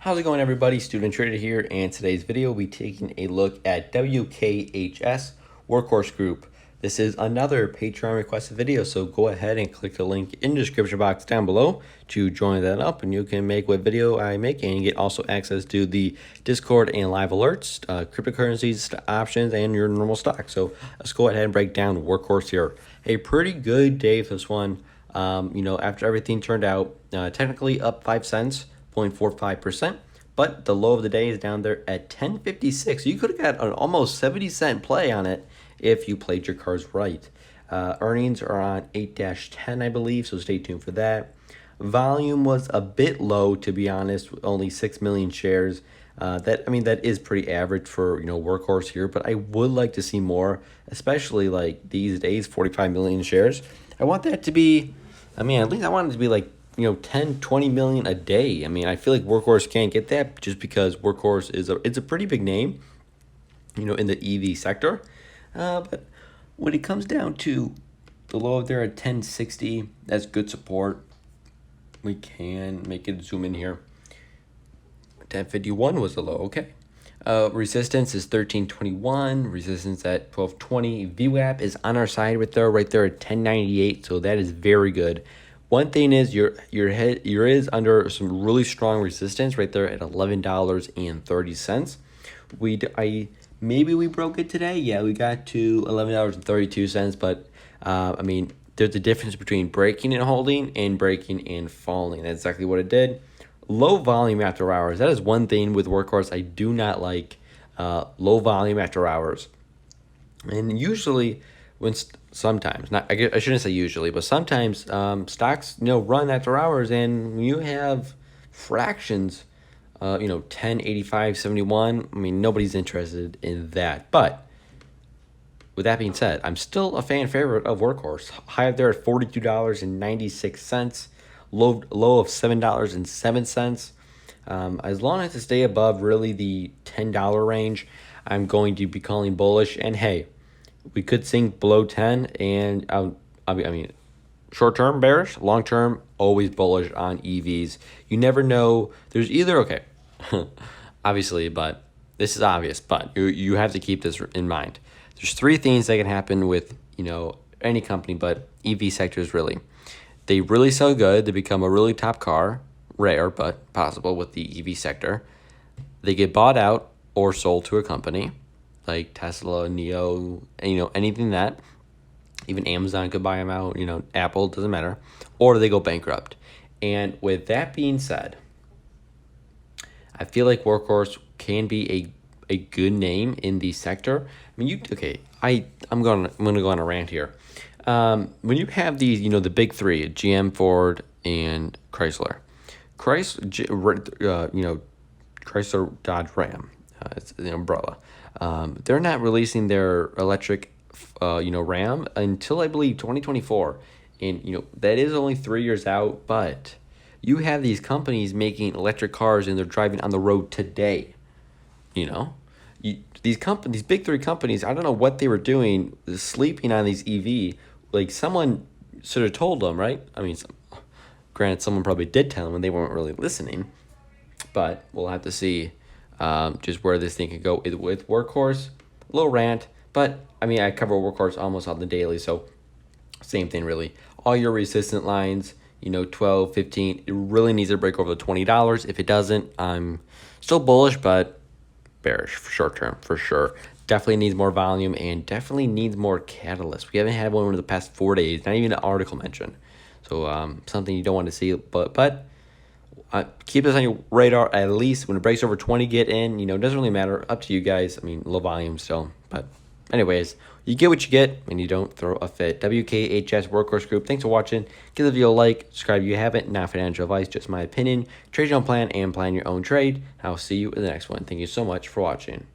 How's it going, everybody? Student Trader here, and today's video we'll be taking a look at WKHS Workhorse Group. This is another Patreon requested video, so go ahead and click the link in the description box down below to join that up, and you can make what video I make and get also access to the Discord and live alerts, cryptocurrencies, options, and your normal stock. So let's go ahead and break down Workhorse here. A pretty good day for this one. After everything turned out, technically up 5 cents. 0.45%, but the low of the day is down there at 10.56. You could have got an almost 70-cent play on it if you played your cards right. Earnings are on 8-10, I believe, so stay tuned for that. Volume was a bit low, to be honest, with only 6 million shares. That is pretty average for Workhorse here, but I would like to see more, especially like these days, 45 million shares. I want that to be, at least I want it to be like 10, 20 million a day. I feel like Workhorse can't get that just because Workhorse it's a pretty big name, in the EV sector. But when it comes down to the low there at 1060, that's good support. We can make it zoom in here. 1051 was the low, okay. Resistance is 1321, resistance at 1220. VWAP is on our side right there at 1098, so that is very good. One thing is your head is under some really strong resistance right there at $11.30. Maybe we broke it today. Yeah, we got to $11.32, but there's a difference between breaking and holding and breaking and falling. That's exactly what it did. Low volume after hours. That is one thing with Workhorse I do not like. Low volume after hours, and usually sometimes, not I shouldn't say usually, but sometimes stocks run after hours, and you have fractions, 10, 85, 71. Nobody's interested in that. But with that being said, I'm still a fan favorite of Workhorse. High up there at $42.96, low of $7.07. As long as it stay above really the $10 range, I'm going to be calling bullish. And hey, we could sink below 10, and short term bearish, long term always bullish on EVs. You never know. There's either obviously, but this is obvious, but you have to keep this in mind. There's three things that can happen with any company, but EV sectors really. They really sell good. They become a really top car. Rare, but possible with the EV sector. They get bought out or sold to a company like Tesla, NIO, anything that. Even Amazon could buy them out, Apple, doesn't matter. Or they go bankrupt. And with that being said, I feel like Workhorse can be a good name in the sector. I'm going to go on a rant here. When you have these, the big three, GM, Ford, and Chrysler, Dodge, Ram, it's the umbrella. They're not releasing their electric, Ram until I believe 2024, and that is only 3 years out. But you have these companies making electric cars, and they're driving on the road today. These big three companies, I don't know what they were doing, sleeping on these EV. Like someone should have told them, right? Granted, someone probably did tell them, and they weren't really listening. But we'll have to see just where this thing could go with Workhorse. A little rant, but I cover Workhorse almost on the daily, so same thing really. All your resistant lines, 12, 15, it really needs to break over the $20. If it doesn't, I'm still bullish, but bearish for short term for sure. Definitely needs more volume and definitely needs more catalyst. We haven't had one over the past 4 days, not even an article mention. So something you don't want to see, but keep this on your radar. At least when it breaks over 20, get in. It doesn't really matter. Up to you guys. Low volume still. But anyways, you get what you get, and you don't throw a fit. WKHS Workhorse Group. Thanks for watching. Give the video a like. Subscribe if you haven't. Not financial advice, just my opinion. Trade your own plan and plan your own trade. I'll see you in the next one. Thank you so much for watching.